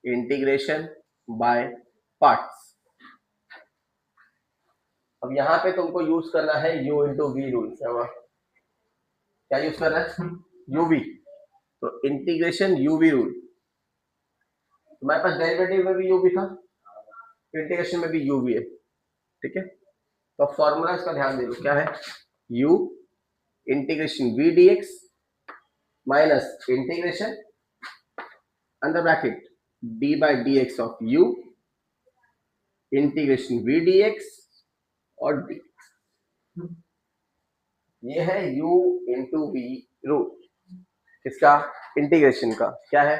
Integration by parts. अब यहाँ पे तुमको यूज करना है u इंटू वी रूल। क्या यूज करना है? uv। तो इंटीग्रेशन uv रूल, तुम्हारे पास डेरिवेटिव में भी uv था, इंटीग्रेशन में भी uv है, ठीक है। तो फॉर्मूला इसका ध्यान दे लो, क्या है? u integration v dx minus integration under bracket d by dx of u integration v dx और d। ये है u इंटू वी रूल, किसका? इंटीग्रेशन का। क्या है?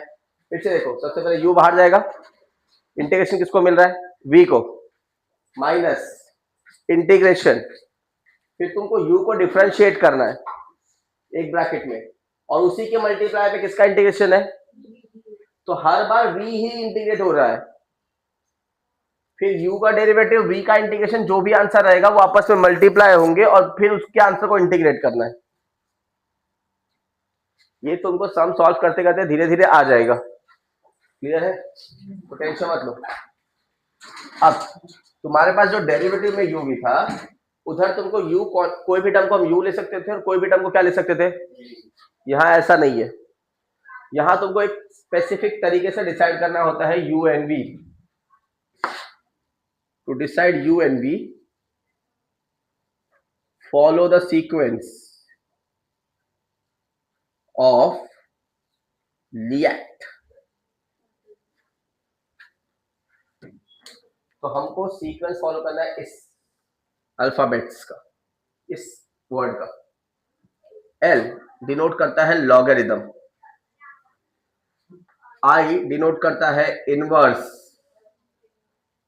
फिर से देखो, सबसे पहले u बाहर जाएगा, इंटीग्रेशन किसको मिल रहा है? v को, माइनस इंटीग्रेशन, फिर तुमको u को डिफरेंशिएट करना है एक ब्रैकेट में, और उसी के मल्टीप्लाई पे किसका इंटीग्रेशन है? तो हर बार v ही इंटीग्रेट हो रहा है, फिर u का डेरिवेटिव, v का इंटीग्रेशन, जो भी आंसर रहेगा वो आपस में मल्टीप्लाई होंगे और फिर उसके आंसर को इंटीग्रेट करना है। ये तुमको सम सॉल्व करते करते धीरे धीरे आ जाएगा। क्लियर है? तो टेंशन मत लो। अब तुम्हारे पास जो डेरिवेटिव में u भी था, उधर तुमको u कोई भी टर्म को हम u ले सकते थे और कोई भी टर्म को क्या ले सकते थे? यहाँ ऐसा नहीं है, यहाँ तुमको एक स्पेसिफिक तरीके से डिसाइड करना होता है u and v। To decide u and v, follow the sequence of LIACT। तो हमको सीक्वेंस फॉलो करना है इस अल्फाबेट्स का, इस वर्ड का। L डिनोट करता है लॉगरिदम, I डिनोट करता है इनवर्स,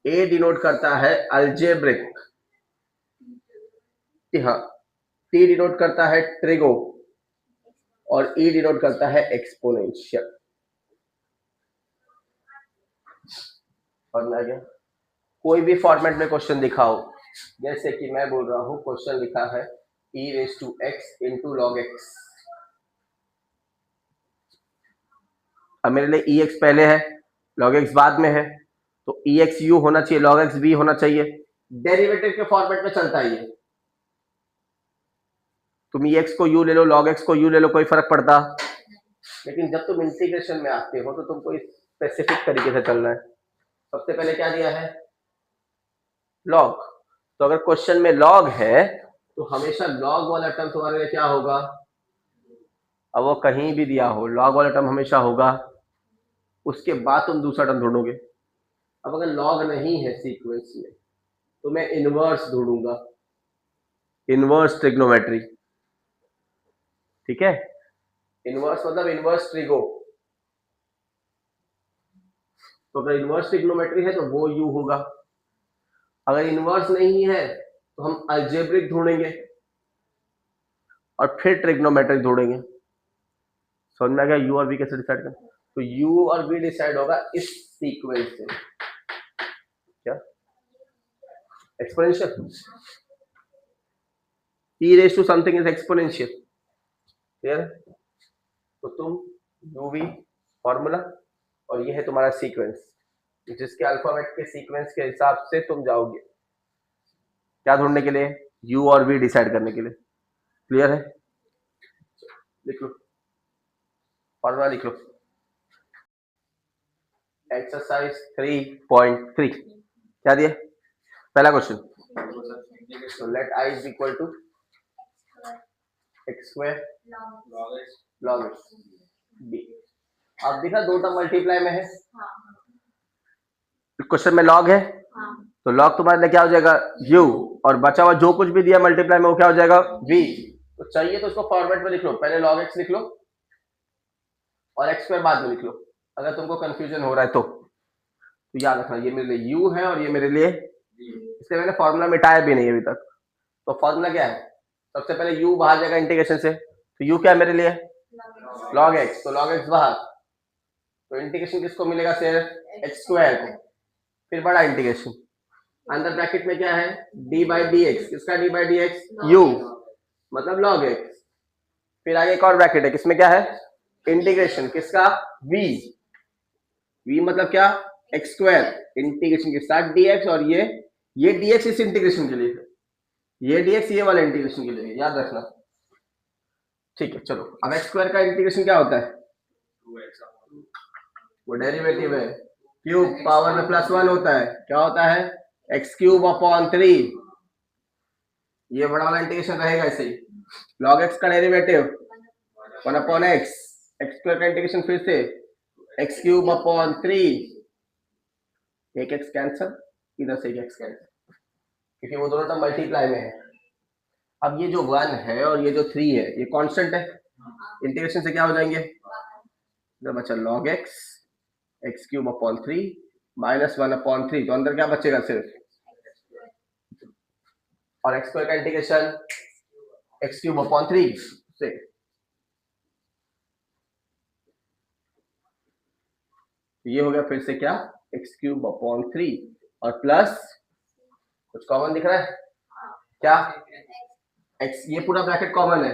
A डिनोट करता है अल्जेब्रिक, हाँ, T डिनोट करता है ट्रिगो, और E डिनोट करता है एक्सपोनेंशियल। और गया कोई भी फॉर्मेट में क्वेश्चन दिखाओ, जैसे कि मैं बोल रहा हूं, क्वेश्चन लिखा है e raise to x into log x। अब मेरे लिए ex पहले है, log x बाद में है, तो ex u होना चाहिए, log x v होना चाहिए। डेरिवेटिव के फॉर्मेट में चलता है ये। तुम ex को u ले लो, log x को u ले लो, कोई फर्क पड़ता। लेकिन जब तुम इंटीग्रेशन में आते हो तो तुमको इस स्पेसिफिक तरीके से चलना है। सबसे पहले क्या दिया है? लॉग। तो अगर क्वेश्चन में लॉग है तो हमेशा लॉग वाला टर्म तुम्हारे लिए क्या होगा? अब वो कहीं भी दिया हो, लॉग वाला टर्म हमेशा होगा, उसके बाद तुम दूसरा टर्म ढूंढोगे। अब अगर लॉग नहीं है सीक्वेंस में तो मैं इनवर्स ढूंढूंगा, इनवर्स ट्रिग्नोमेट्री, ठीक है। इनवर्स मतलब इनवर्स ट्रिगो। तो अगर इनवर्स ट्रिग्नोमेट्री है तो वो u होगा। अगर इनवर्स नहीं है तो हम अलजेब्रिक ढूंढेंगे और फिर ट्रिग्नोमेट्रिक ढूंढेंगे। समझ में आ गया u और v कैसे डिसाइड करें? तो u और v डिसाइड होगा इस सीक्वेंस से। क्या? Exponential. e raise to something is exponential. Clear है? तो तुम uv फॉर्मूला, और ये है तुम्हारा सीक्वेंस, जिसके अल्फाबेट के सीक्वेंस के हिसाब से तुम जाओगे क्या ढूंढने के लिए? u और v डिसाइड करने के लिए। क्लियर है? लिख लो, फॉर्मूला लिख लो। एक्सरसाइज 3.3 क्या दिया? पहला क्वेश्चन, तो let i is equal to x square log x b। अब देखा दो टर्म मल्टीप्लाई में है, क्वेश्चन में लॉग है, तो लॉग तुम्हारे लिए क्या हो जाएगा? u, और बचा हुआ जो कुछ भी दिया मल्टीप्लाई में वो क्या हो जाएगा? v। तो चाहिए तो इसको फॉर्मेट में लिख लो, पहले log x लिख लो और x स्क्वायर बाद में लिख लो, अगर तुमको कंफ्यूजन हो रहा है तो याद रखना ये मेरे लिए u है और ये मेरे लिए, इसलिए मैंने फॉर्मूला मिटाया भी नहीं अभी तक। तो फॉर्मूला क्या है? सबसे पहले u बाहर जाएगा इंटीग्रेशन से, तो u क्या है मेरे लिए? log x। तो log x बाहर, तो इंटीग्रेशन किसको मिलेगा? सिर्फ x स्क्वायर को। फिर बड़ा इंटीग्रेशन, अंदर ब्रैकेट में क्या है? d by D x. किसका d by D x? u, मतलब log x। फिर आगे एक और ब्रैकेट है, किसमें क्या है? इंटीग्रेशन, किसका? v। v मतलब क्या, एक्स स्क्वायर इंटीग्रेशन के साथ dx, और ये dx इस इंटीग्रेशन के लिए है, ये dx ये वाला इंटीग्रेशन के लिए, याद रखना। ठीक है, चलो अब एक्स स्क्वायर का इंटीग्रेशन क्या होता है, वो डेरिवेटिव है, क्यूब पावर में +1 होता है, क्या होता है, एक्स क्यूब अपॉन 3, ये बड़ा वाला इंटीग्रेशन रहेगा ऐसे ही, लॉग एक्स का derivative 1 upon x, x square का इंटीग्रेशन फिर से एक्स क्यूब अपॉन 3, एक एक्स कैंसल, इधर से एक एक्स कैंसल, क्योंकि वो दोनों टर्म मल्टीप्लाई में है। अब ये जो 1 है और ये जो 3 है ये कांस्टेंट है, इंटीग्रेशन से क्या हो जाएंगे, इधर बचा log x, x cube upon 3 minus 1 upon 3, तो अंदर क्या बचेगा सिर्फ, और एक्स स्क्वायर का इंटीग्रेशन एक्स क्यूब अपॉन 3 से, ये हो गया फिर से क्या, एक्स क्यूब अपॉन 3 और प्लस कुछ कॉमन दिख रहा है क्या, एक्स, ये पूरा ब्रैकेट कॉमन है,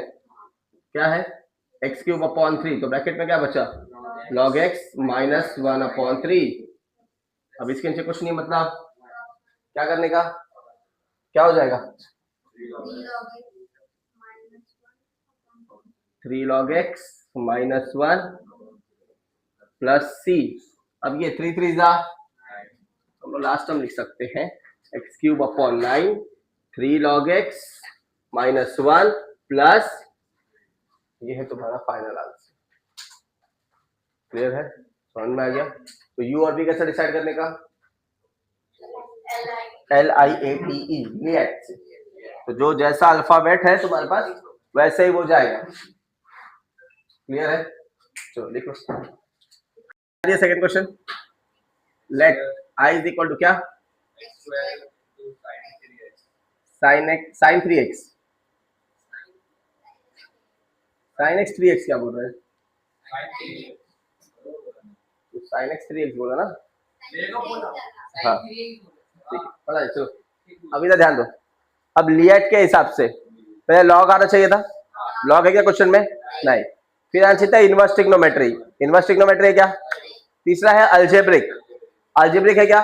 क्या है, एक्स क्यूब अपॉन 3, तो ब्रैकेट में क्या बचा, लॉग एक्स माइनस 1 अपॉन 3। अब इसके नीचे कुछ नहीं, मतलब क्या करने का, क्या हो जाएगा, 3 log x minus 1 plus c. अब ये 3 3 जा, हम लोग लास्ट टर्म लिख सकते हैं, x cube upon 9 3 log x minus 1 plus, ये है तुम्हारा फाइनल आंसर। क्लियर है, समझ में आ गया। तो यू और बी कैसे डिसाइड करने का, LIATE, लिएट से, तो जो जैसा अल्फाबेट है तुम्हारे पास वैसे ही वो जाएगा। क्लियर है, चलो लिखो second question, let i is equal to क्या, sine x sine 3x, sine x 3x क्या बोल रहे हैं, साइन x 3x बोला ना, हाँ ठीक है, पता है, चलो अब इधर ध्यान दो। अब लिएट के हिसाब से पहले लॉग आना चाहिए था, लॉग है क्या क्वेश्चन में, नहीं, फिर आना चाहिए था इनवर्स ट्रिग्नोमेट्री, इनवर्स ट्रिग्नोमेट्री है क्या, तीसरा है अलजेब्रिक, अलजेब्रिक है क्या,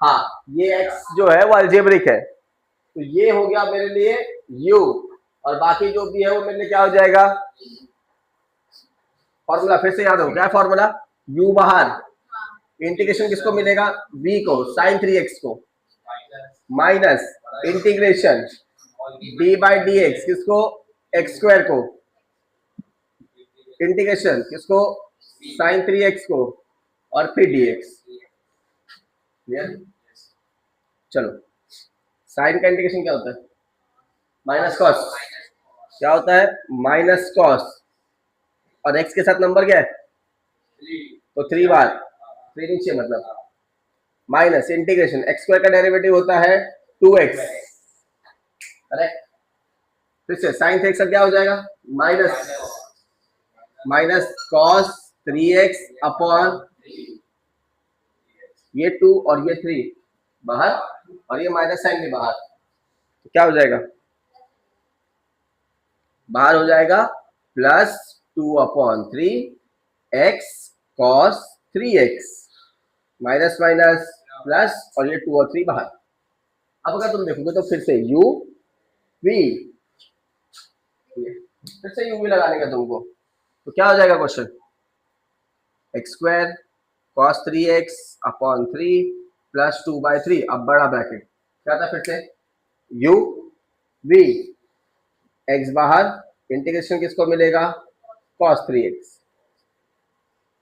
हाँ ये x जो है वो अलजेब्रिक है, तो ये हो गया मेरे लिए u, और बाकी जो भी है वो मेरे लिए क्या हो जाएगा, फॉर्मूला फिर से याद हो, क्या फॉर्मूला, u बाहर, इंटीग्रेशन किसको मिलेगा, v को, साइन 3x को, minus integration d by D x किसको, एक्स स्क्वायर को, इंटीग्रेशन किसको, साइन 3x को, और फिर dx। क्लियर, चलो साइन का इंटीग्रेशन क्या होता है, माइनस कॉस, क्या होता है, माइनस कॉस, और x के साथ नंबर क्या है, तो 3 बार, 3 नीचे मतलब, माइनस इंटीग्रेशन एक्स स्क्वायर का डेरिवेटिव होता है 2x, करेक्ट, फिर से साइन 3x क्या हो जाएगा, minus minus cos 3x upon, ये 2 और ये 3 बाहर, और ये माइनस साइन भी बाहर, तो क्या हो जाएगा, बाहर हो जाएगा plus 2 upon 3 x cos 3x, minus minus plus, और ये 2 और 3 बाहर। अब अगर तुम देखोगे तो फिर से u v, फिर से u v लगाने का तुमको, तो क्या हो जाएगा question, x square cos 3x upon 3 plus 2 by 3, अब बड़ा ब्रैकेट क्या था फिर से, u v, x बाहर, इंटीग्रेशन किसको मिलेगा, cos 3x,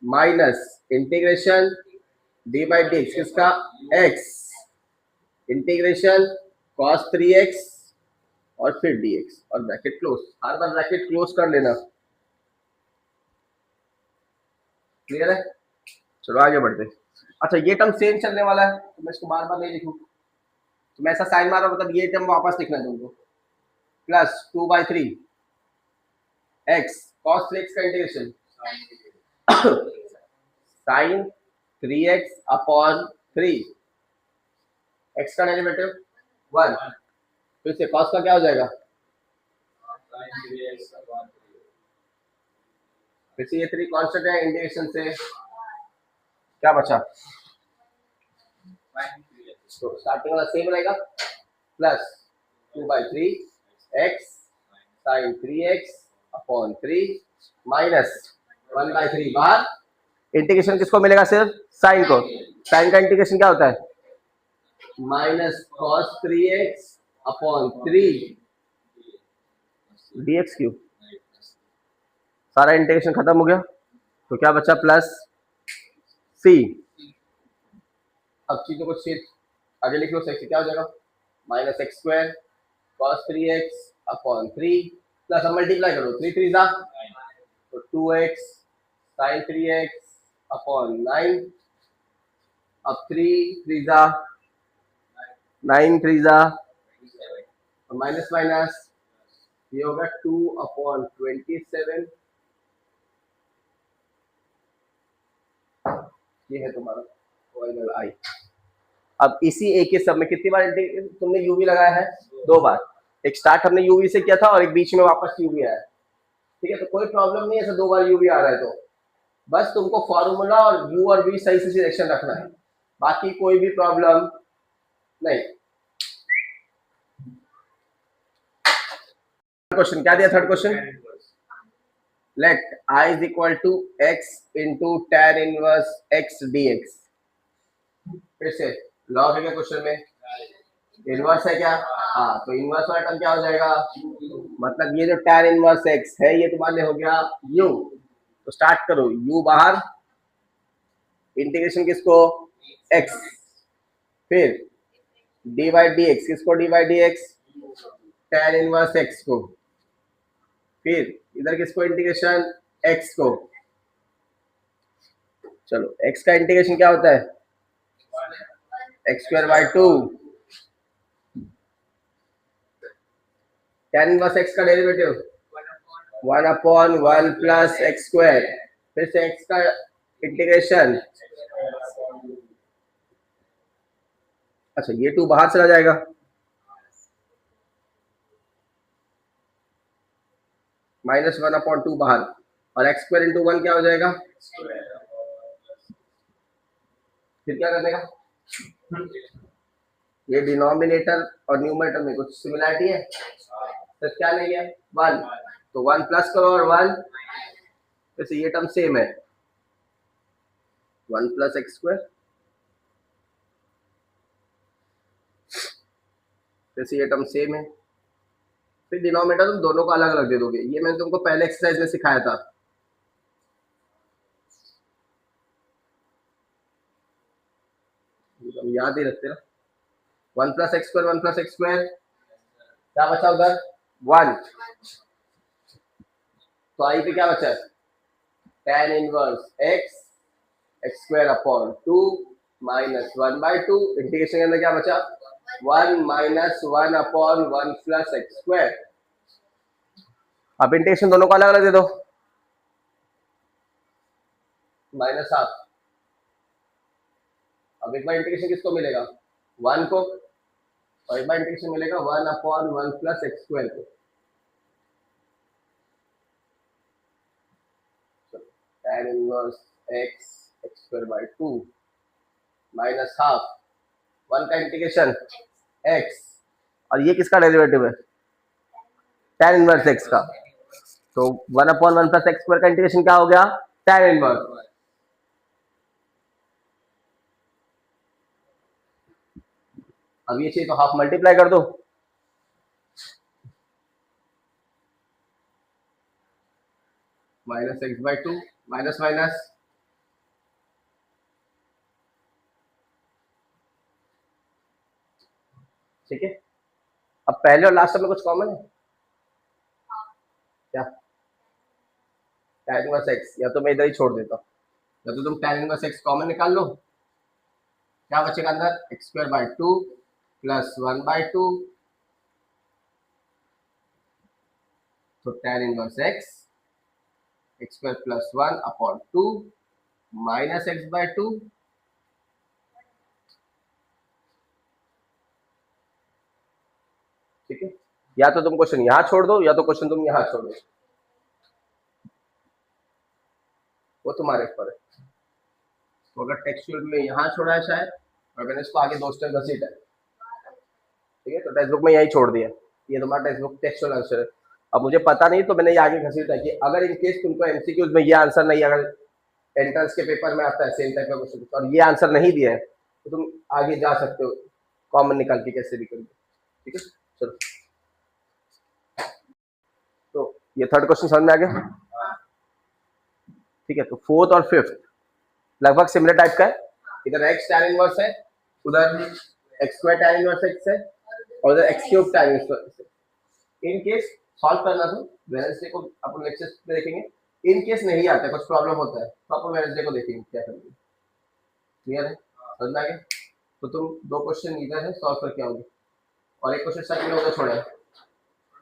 minus integration d by D x किसका, x, इंटीग्रेशन cos 3x और फिर dx, और ब्रैकेट क्लोज, हर बार ब्रैकेट क्लोज कर लेना। क्लियर है, चलो आगे बढ़ते। अच्छा ये टर्म सेम चलने वाला है, तो मैं इसको बार बार नहीं लिखूं, तो मैं ऐसा साइन मारा, मतलब ये टर्म वापस लिखना है तुमको, plus 2 by 3 x cos 3x का integration sine 3x upon 3, x का डेरिवेटिव 1, फिर से कॉस का क्या हो जाएगा, फिर से ये 3 कांस्टेंट है, इंटीग्रेशन से क्या बचा? तो स्टार्टिंग वाला सेम रहेगा, plus 2/3 x sine 3x upon 3 minus 1/3 बार इंटीग्रेशन किसको मिलेगा? सिर्फ साइन को। साइन का इंटीग्रेशन क्या होता है? Minus cos 3x upon 3 dx cube. सारा इंटीग्रेशन खत्म हो गया, तो क्या बचा? Plus c। अब चीजों को आगे लिख लो, सेक्शन क्या हो जाएगा? Minus x square cos 3x upon 3 plus अब मल्टीप्लाई करो, 3 3 जा तो 2x sin 3x अपॉन 9, अब 3 3 जा 9 3 जा और माइनस माइनस ये होगा 2 अपॉन 27। ये है तुम्हारा ओरिजिनल आई। अब इसी ए के सब में कितनी बार तुमने यूवी लगाया है? 2 बार। एक स्टार्ट हमने यूवी से किया था और एक बीच में वापस यूवी आया, ठीक है? तो कोई प्रॉब्लम नहीं है, ऐसे 2 बार यूवी आ रहा है तो बस तुमको फॉर्मूला और यू और वी सही से सिलेक्शन रखना है, बाकी कोई भी प्रॉब्लम नहीं। क्वेश्चन क्या दिया? Third question, let I is equal to x into tan inverse x dx। फिर से लॉग है क्या क्वेश्चन में? इनवर्स है क्या? हाँ, तो इनवर्स वाला टर्म क्या हो जाएगा? मतलब ये जो tan इनवर्स एक्स है ये तुम्हारे हो गया u। तो स्टार्ट करो, u बाहर, इंटीग्रेशन किसको? x, फिर dy dx किसको? dy dx tan inverse x को, फिर इधर किसको? इंटीग्रेशन x को। चलो x का इंटीग्रेशन क्या होता है? x²/2 tan इनवर्स x का डेरिवेटिव 1/1 प्लस x², फिर से x का इंटीग्रेशन। अच्छा ये 2 बाहर चला जाएगा, -1/2 बाहर, और x² इंटू 1 क्या हो जाएगा? फिर क्या करने का? ये डिनोमिनेटर और न्यूमरेटर में कुछ सिमिलरिटी है, तो क्या नहीं है? 1, तो 1 प्लस करो और 1, वैसे ये टर्म सेम है, 1 प्लस x², वैसे ये टर्म सेम है। फिर डिनोमिनेटर तुम दोनों को अलग अलग दे दोगे, ये मैंने तुमको पहले एक्सरसाइज में सिखाया था। याद ही रखते ना, 1 प्लस x², 1 प्लस x², क्या बचा उधर? 1। तो आई पे क्या बचा है? tan inverse x x² upon 2 minus 1/2, integration के अंदर क्या बचा? 1 माइनस 1 अपॉन 1 प्लस x²। अब इंटीग्रेशन दोनों को अलग अलग दे दो, -1/2। अब एक बार इंटीग्रेशन किसको मिलेगा? 1 को, और एक बार इंटीग्रेशन मिलेगा 1/1 प्लस x² को। tan इनवर्स x x²/2 -1/2, 1 का इंटीग्रेशन x, और ये किसका डेरिवेटिव है? tan इनवर्स x का। तो 1/1 प्लस x² का इंटीग्रेशन क्या हो गया? tan inverse. अब ये चाहिए तो हाफ मल्टीप्लाई कर दो, -x/2 माइनस माइनस, ठीक है। अब पहले और लास्ट में कुछ कॉमन है क्या? tan इनवर्स x, या तो मैं इधर ही छोड़ देता हूँ, या तो तुम tan इनवर्स x कॉमन निकाल लो, क्या बचेगा अंदर? x²/2 प्लस 1/2, तो tan inverse x x² plus 1 upon 2 minus x/2, ठीक है। या तो तुम क्वेश्चन यहाँ छोड़ दो, या तो क्वेश्चन तुम यहाँ छोड़ दो, वो तुम्हारे ऊपर है। तो अगर टेक्सचुअल में यहाँ छोड़ा है शायद, और मैंने इसको आगे 2 स्टेप घसीटा है, ठीक है, तो टेक्स्ट बुक में यही छोड़ दिया, ये तुम्हारा टेक्स्ट बुक टेक्सचुअल आंसर है। अब मुझे पता नहीं तो मैंने ये आगे घसीटा है कि अगर इन केस तुमको एमसीक्यूज में ये आंसर नहीं, अगर एंट्रेंस के पेपर में आता है सेम टाइप का क्वेश्चन और ये आंसर नहीं दिया है, तो तुम आगे जा सकते हो कॉमन निकाल के कैसे भी करोगे, ठीक है। चलो, तो ये थर्ड क्वेश्चन समझ में आ गया, ठीक है। तो फोर्थ और फिफ्थ लगभग सिमिलर टाइप का है, इधर एक्स tan इनवर्स है, उधर x square tan inverse x है, और उधर एक्स क्यूब tan इनवर्स है। इन केस सॉल्व करना तो वेडनेसडे को अपन लेक्चर्स में देखेंगे, इन केस नहीं आता, कुछ प्रॉब्लम होता है तो अपन वेडनेसडे को देखेंगे क्या करेंगे, क्लियर है, समझ में आ गया। तो तुम 2 क्वेश्चन इधर है सॉल्व करके आओगे, और एक क्वेश्चन सर मैंने उधर छोड़ा है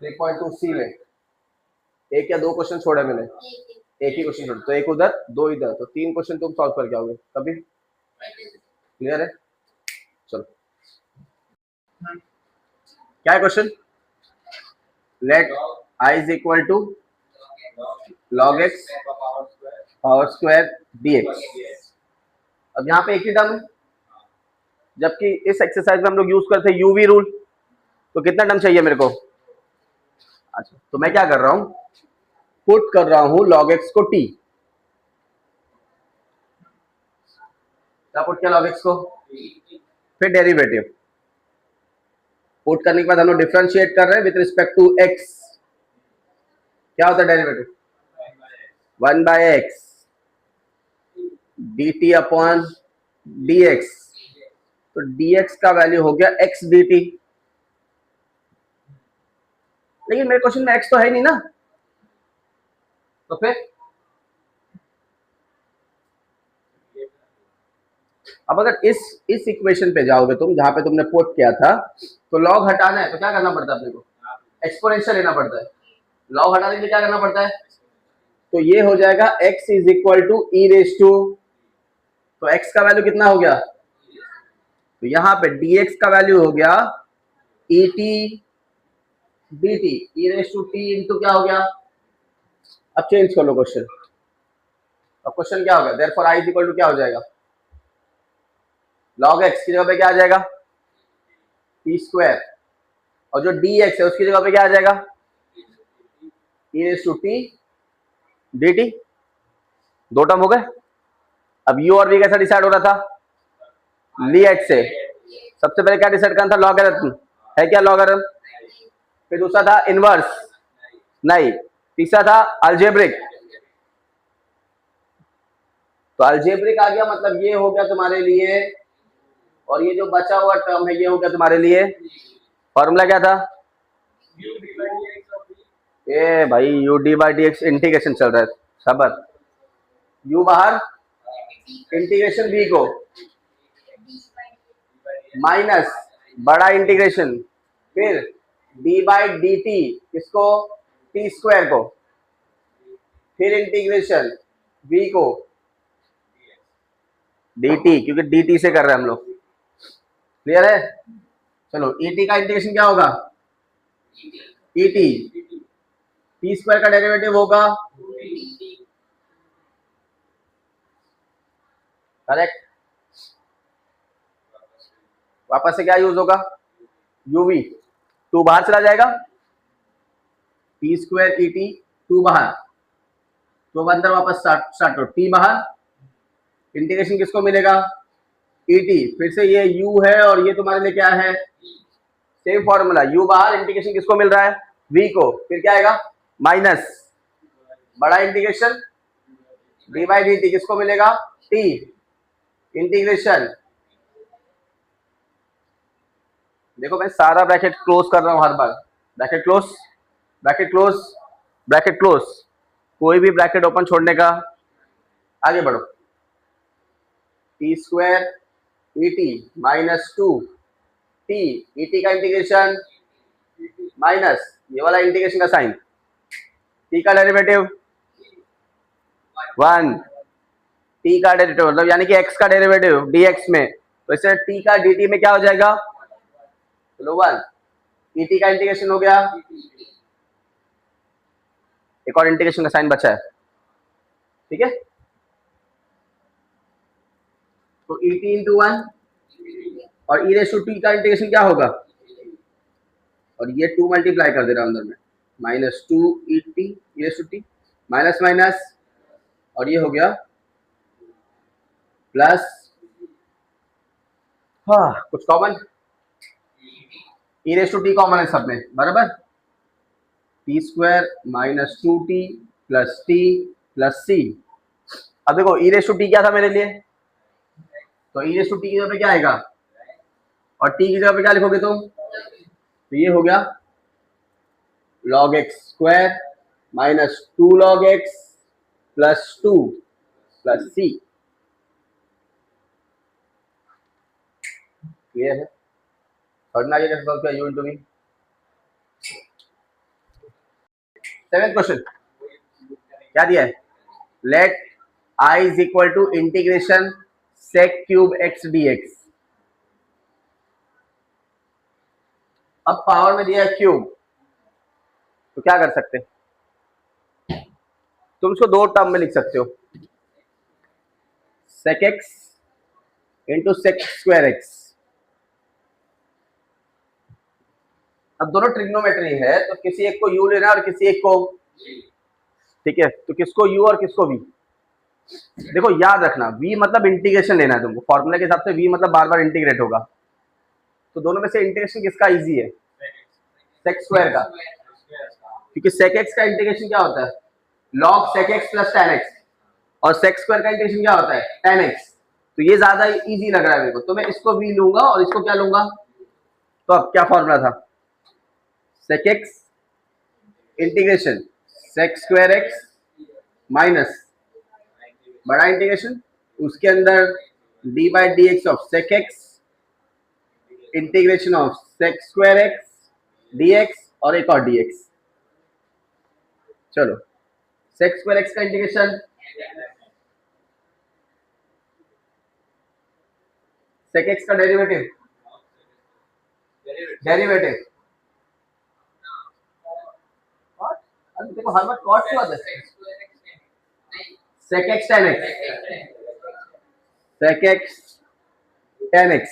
3.2c में, एक या 2 क्वेश्चन छोड़े मैंने, एक ही क्वेश्चन छोड़ा, तो एक उधर 2 इधर, तो 3 क्वेश्चन तुम सॉल्व करके आओगे कभी, क्लियर है। चलो, क्या है question, let i is equal to log x power square dx। अब यहाँ पे एक ही टर्म है, जबकि इस एक्सरसाइज में हम लोग यूज करते हैं यूवी रूल, तो कितना टर्म चाहिए मेरे को। अच्छा, तो मैं क्या कर रहा हूँ, पुट कर रहा हूँ log x को t, क्या पुट किया log x को, फिर डेरिवेटिव पुट करने के बाद हम लोग डिफरेंशिएट कर रहे हैं विद रिस्पेक्ट टू x, क्या होता है derivative 1/x dt upon dx, तो dx का वैल्यू हो गया x dt, लेकिन मेरे क्वेश्चन में x तो है नहीं ना, तो फिर अब अगर इस इक्वेशन पे जाओगे तुम जहां पे तुमने पुट किया था, तो लॉग हटाना है तो क्या करना पड़ता है अपने को, एक्सपोनेंशियल लेना पड़ता है, लॉग हटाने के लिए क्या करना पड़ता है, तो ये हो जाएगा x is equal to E raise to, तो x का वैल्यू कितना हो गया, तो यहाँ पे dx का वैल्यू हो गया et dt, E raise to t into क्या हो गया, अब चेंज कर लो क्वेश्चन, अब क्वेश्चन क्या हो गया, therefore i is equal to क्या हो जाएगा, log x की जगह पे क्या आ जाएगा t स्क्वायर, और जो dx है उसकी जगह पे क्या आ जाएगा e raise to t dt, 2 term हो गए। अब u और v कैसा डिसाइड हो रहा था, ली एक्स से, सबसे पहले क्या डिसाइड करना था, लॉगरिथम है क्या, लॉगरिथम, फिर दूसरा था इनवर्स नहीं, तीसरा था अलजेब्रिक, तो अलजेब्रिक आ गया, मतलब ये हो गया तुम्हारे लिए, और ये जो बचा हुआ टर्म है ये हो गया तुम्हारे लिए, फॉर्मूला क्या था, ए भाई U D by D x, integration चल रहा है सबर, यू बाहर, इंटीग्रेशन v को माइनस बड़ा इंटीग्रेशन, फिर d बाई डी टी किसको, t स्क्वायर को, फिर इंटीग्रेशन v को dt, क्योंकि dt से कर रहे हैं हम लोग, क्लियर है। चलो et का इंटीग्रेशन क्या होगा, et, t स्क्वायर का डेरिवेटिव होगा, करेक्ट, वापस से क्या यूज होगा, uv, 2 बाहर चला जाएगा, t स्क्वायर et 2 बाहर, तो अंदर वापस स्टार्ट हो, t बाहर, इंटीग्रेशन किसको मिलेगा et, फिर से ये u है और ये तुम्हारे लिए क्या है, सेम फॉर्मूला, u बाहर, इंटीग्रेशन किसको मिल रहा है v को, फिर क्या आएगा माइनस बड़ा integration d by D T किसको मिलेगा t, इंटीग्रेशन, देखो मैं सारा ब्रैकेट क्लोज कर रहा हूं हर बार, bracket close, bracket close, bracket close, कोई भी ब्रैकेट ओपन छोड़ने का, आगे बढ़ो, t square e t minus 2 t, e t का इंटीग्रेशन माइनस ये वाला इंटीग्रेशन का साइन, टी का डेरिवेटिव 1, टी का डेरिवेटिव मतलब यानी कि x का डेरिवेटिव dx में, तो इसे t का dt में क्या हो जाएगा, चलो 1, et का इंटीग्रेशन हो गया, एक और इंटीग्रेशन का साइन बचा है, ठीक है। तो ई टी इंटू वन, और ई रेस टू टी का इंटीग्रेशन क्या होगा, और ये 2 मल्टीप्लाई कर दे रहा हूं अंदर में, minus two e t e raise to t, minus minus, और ये हो गया प्लस, हाँ कुछ common, e raise to t common है सब में बराबर, t square minus two t plus c. अब देखो ई रेस टू टी क्या था मेरे लिए, तो ई रेस टू टी की जगह पे क्या आएगा, और टी की जगह पे क्या लिखोगे तुम, तो ये हो गया log x square minus two log x plus two plus c. Clear है, और ना ये कैसे सॉल्व किया, u into v. Seventh question क्या दिया है, let I is equal to integration sec cube x dx। अब पावर में दिया है क्यूब, तो क्या कर सकते हैं, तुम इसको दो टर्म में लिख सकते हो, sec x into sec square x। अब दोनों ट्रिग्नोमेट्री है, तो किसी एक को u लेना और किसी एक को, ठीक है, तो किसको u और किसको v। देखो याद रखना v मतलब इंटीग्रेशन लेना है तुमको, फॉर्मूला के हिसाब से v मतलब बार बार इंटीग्रेट होगा, तो दोनों में से इंटीग्रेशन किसका इजी है, sec स्क्वायर का, क्योंकि sec x का इंटीग्रेशन क्या होता है, log sec x plus tan x, और sec स्क्वायर का इंटीग्रेशन क्या होता है, tan x। तो ये ज्यादा इजी लग रहा है मेरे को, तो मैं इसको v लूंगा और इसको क्या लूंगा, तो अब क्या फॉर्मूला था, sec x integration sec square x minus बड़ा इंटीग्रेशन उसके अंदर d by D x of sec x integration of sec square x dx और एक और dx। चलो sec स्क्वायर x का इंटीग्रेशन sec x का डेरिवेटिव देखो हर बार कॉट क्यों आता है, sec x tan x, sec x tan x,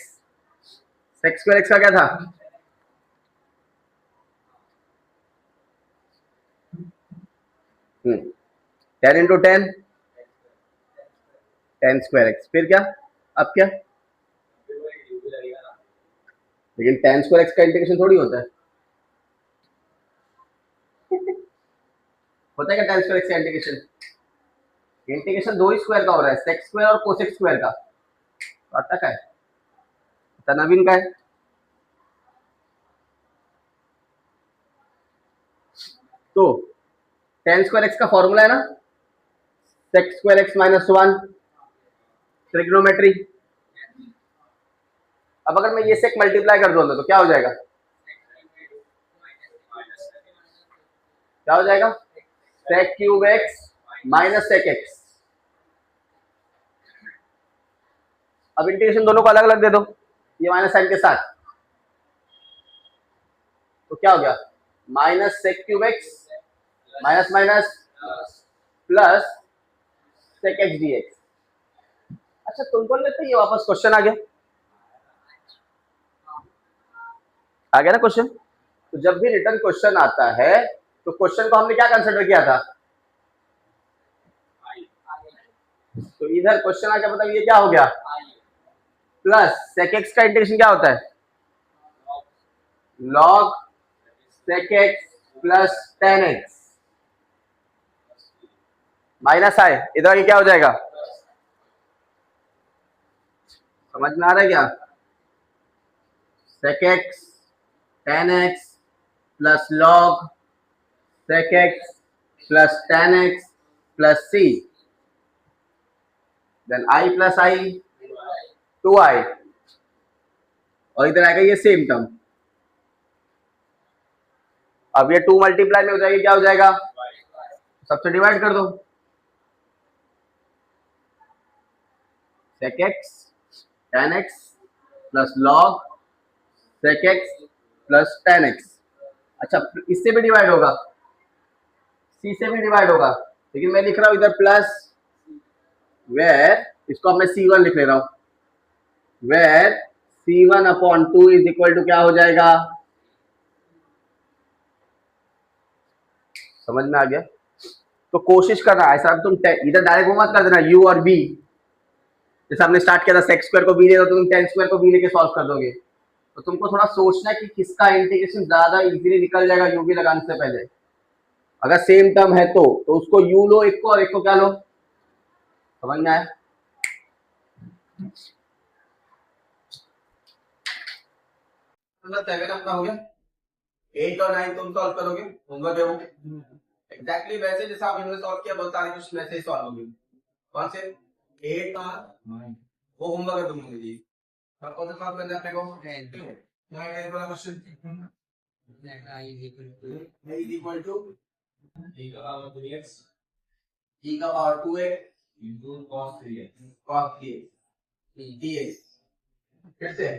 sec square x का क्या था, tan into ten tan square x, फिर क्या, अब क्या, लेकिन tan स्क्वायर x का इंटीग्रेशन थोड़ी होता है, होता है क्या tan स्क्वायर x का इंटीग्रेशन, इंटीग्रेशन दो ही स्क्वायर का हो रहा है, sec स्क्वायर और cosec स्क्वायर का, तो आता क्या है, नवीन का है, तो tan स्क्वायर x का फॉर्मूला है ना sec square x minus one, trigonometry. अब अगर मैं ये सेक मल्टीप्लाई कर दूंगा तो क्या हो जाएगा, क्या हो जाएगा, sec cube x minus sec x। अब इंटीग्रेशन दोनों को अलग अलग दे दो, ये माइनस साइन के साथ, तो क्या हो गया, minus sec cube x minus minus plus sec x dx। अच्छा तुमको लगता है ये वापस क्वेश्चन आ गया ना क्वेश्चन, तो जब भी रिटर्न क्वेश्चन आता है तो क्वेश्चन को हमने क्या कंसिडर किया था, तो इधर क्वेश्चन आ गया, मतलब ये क्या हो गया, प्लस sec x का इंटीग्रेशन क्या होता है, log sec x plus tan x, minus आए इधर ये क्या हो जाएगा, समझ में आ रहा है क्या, sec x tan x plus log sec x plus tan x plus c, then i plus i 2i, और इधर आएगा ये सेम टर्म। अब ये 2 मल्टीप्लाई में हो जाएगी, क्या हो जाएगा, सबसे डिवाइड कर दो, sec x tan x plus log sec x plus tan x। अच्छा इससे भी डिवाइड होगा, c से भी डिवाइड होगा, लेकिन मैं लिख रहा हूं इधर प्लस, वेयर इसको अब मैं c1 लिख ले रहा हूं, where C1/2 is equal to क्या हो जाएगा, समझ में आ गया। तो कोशिश करना ऐसा, तुम इधर डायरेक्ट वो मत कर देना u और b, जैसे हमने स्टार्ट किया था सेक्स स्क्वायर को b दे दो तो तुम टेन स्क्वायर को b लेके सॉल्व कर दोगे। तो तुमको थोड़ा सोचना है कि किसका इंटीग्रेशन ज्यादा इजीली निकल जाएगा u भी लगाने से पहले। अगर सेम टर्म है तो उसको u लो एक को और एक को क्या लो, समझ में आया। सेवन अपना हो गया, 8 और 9 तुम सॉल्व करोगे, होमवर्क है वो एग्जैक्टली वैसे जैसा आप इन्होंने सॉल्व किया, बहुत सारे क्वेश्चन वैसे ही सॉल्व होंगे। कौन से 8 और 9 वो होमवर्क है तुम लोगों के लिए। और कौन सा सॉल्व करना है अपने को, 9 वाला question, is equal to e का पावर 3x e का power 2x into cos 3x dx। फिर से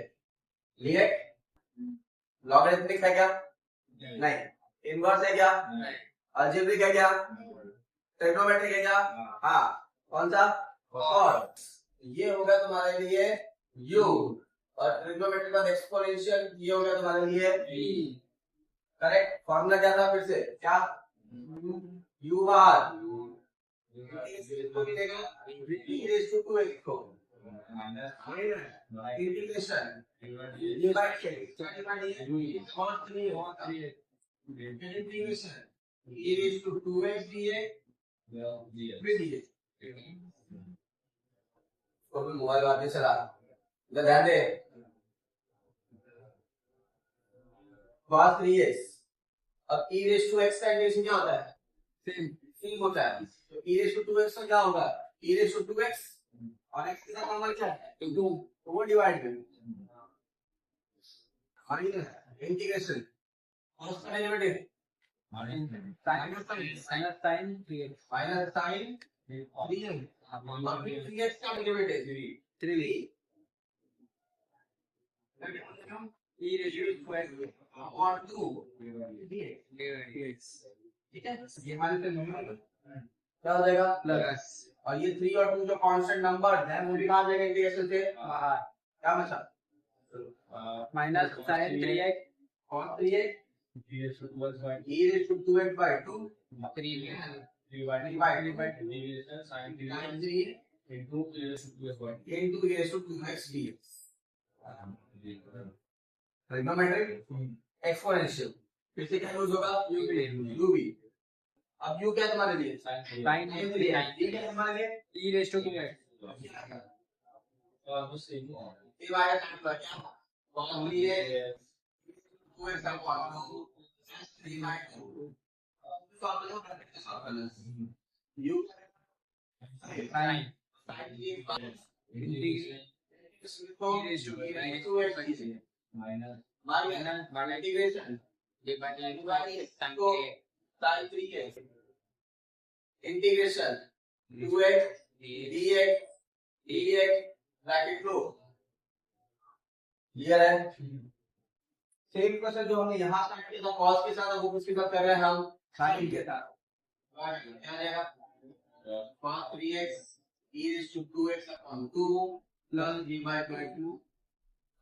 लिए लॉगरिथमिक है क्या, नहीं। इनवर्स है क्या, नहीं। अलजेब्रिक है क्या, ट्रिग्नोमेट्रिक है क्या, हाँ। कौन सा, cos। ये होगा तुम्हारे लिए u, और ट्रिग्नोमेट्रिक का एक्सपोनेंशियल ये होगा तुम्हारे लिए v। करेक्ट। फॉर्मूला क्या था फिर से, क्या, u बार इंटीग्रेशन मोबाइल बात नहीं चला, ध्यान दे, cos 3x। अब e रेज़ टू x का इंटीग्रेशन क्या होता है, सेम होता है। तो e रेज़ टू 2x का क्या होगा, e रेज़ टू 2x और x का कॉमन क्या है 2, तो वो डिवाइड में माइनस इंटीग्रेशन cos का derivative minus sin 3x minus sin 3x और फिर 3x का derivative 3 e raise to x और 2 dx, ठीक है। ये हमारे से क्या हो जाएगा प्लस, और ये 3 और 2 जो कांस्टेंट नंबर है वो भी कहां जाएगा इंटीग्रेशन से बाहर, क्या बचा minus sin 3x cos 3x e raised to 2x by 2 3 by 2 sin 3 into e raised to 2x dx। Trigonometric exponential फिर से क्या यूज होगा, u भी। अब u क्या तुम्हारे लिए sin 3x, ये क्या तुम्हारे लिए e रेज़ टू 2x और वो सेम ये वाला क्या कॉमन लिए 2x का कॉमन 3 by 2 सॉल्व करना u sin integration minus integration integration 2x dx bracket लो, क्लियर है। सेम क्वेश्चन जो हमने यहाँ स्टार्ट किया था cos के साथ, वो किसके साथ कर रहे हैं हम, sin के साथ। क्या आएगा cos 3x e raised to 2x upon 2 plus d by 2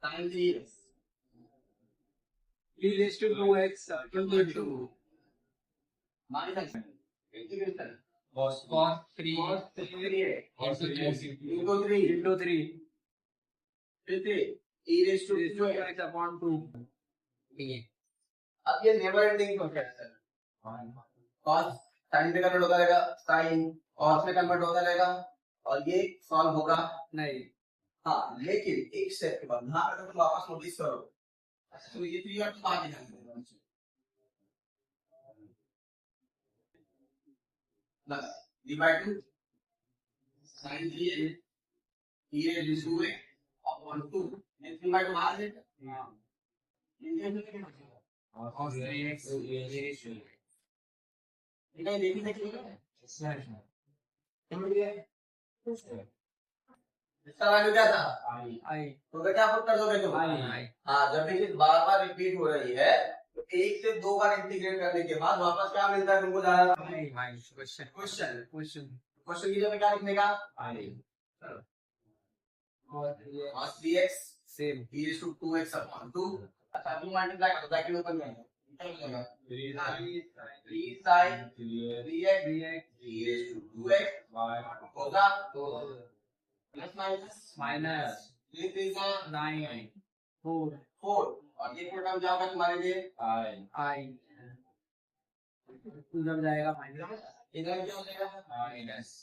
sin 3x e raised to 2x upon 2 minus integration cos 3x into 3 फिर से e raised to 2x upon 2। अब ये नेवर एंडिंग प्रोसेस है, cos sin में convert होता रहेगा, sin cos में convert होता रहेगा, और ये सॉल्व होगा नहीं। हाँ, लेकिन एक स्टेप के बाद यहाँ अगर तुम वापस नोटिस करो तो ये 3 और 2 आगे जाएंगे plus d by 2 sin 3x e raised to 2x upon 2 ये 3 by 2 बाहर है, cos 3x e raised to इधर देखिए इसका वैल्यू क्या था आई, तो क्या पुट कर दोगे तुम आई। हाँ, जब भी चीज बार बार रिपीट हो रही है तो 1 से 2 बार इंटीग्रेट करने के बाद वापस क्या मिलता है तुमको, जाना क्वेश्चन की जगह क्या लिखने का आई। और 3x same e raised to 2x upon 2. अच्छा अभी मल्टीप्लाई करो ब्रैकेट में ओपन करेंगे क्या हो जाएगा 3 sin 3x e raised to 2x होगा तो प्लस माइनस 3 3 का 9 4 और ये पूरा टर्म क्या होगा तुम्हारे लिए आई उधर जाएगा माइनस इधर क्या हो जाएगा माइनस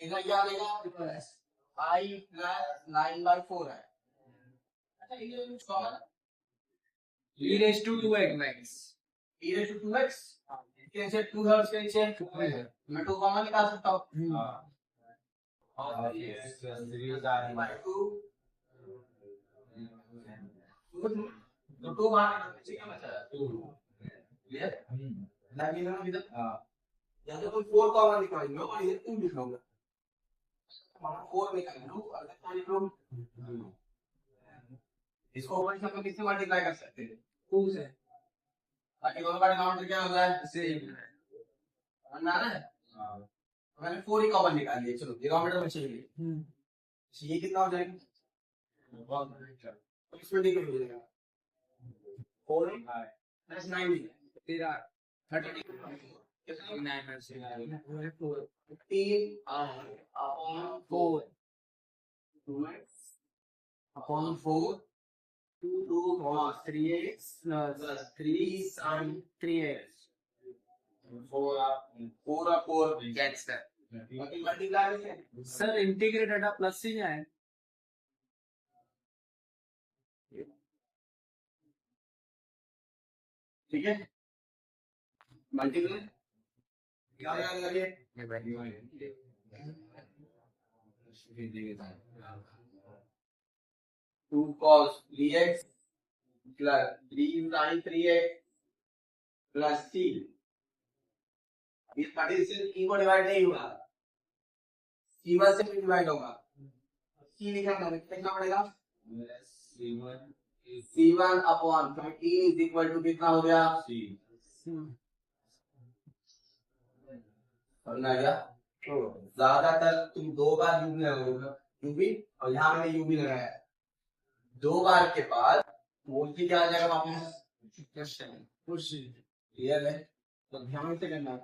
इधर क्या हो जाएगा i plus 9/4 है अच्छा ये कुछ common e raised to 2x e raised to 2x इसके नीचे 2 है उसके नीचे मैं 2 कॉमन निकाल सकता हूँ और 3/2 तो 2 बाहर निकालने क्या बचा 2 क्लियर लगी ना इधर या तो तुम 4 कॉमन निकालेंगे और इधर 2 लिख लूंगा 4 निकाल लूं और क्या लिख लूं इसको ऊपर से हम किससे मल्टीप्लाई कर सकते हैं 2 से ताकि दोनों का डिनोमिनेटर क्या हो जाए सेम समझ आ रहा है मैंने 4 ही कॉमन निकाल लिए चलो डिनोमिनेटर में चाहिए ये कितना हो जाएगा तो इसमें डी हो जाएगा 4 प्लस 9 तेरा 30 कितना 9 से 15 upon 4 2x upon 4 2 cos 3x plus 3 sin 3x 4 gets that multiply sir integrate हटा प्लस से जाए ठीक है मल्टीप्लाई क्या करिए 2 cos 3x plus 3 sin 3x plus c इस पार्टीशन e को डिवाइड नहीं होगा c1 से भी डिवाइड होगा c लिखा है कितना पड़ेगा c1 upon 30 is equal to कितना हो गया c समझ आ गया तो ज्यादातर तुम 2 बार u भी लगाओगे u भी और यहाँ मैंने u भी लगाया 2 बार के बाद मोल की क्या आ जाएगा वापस क्लियर है तो ध्यान से करना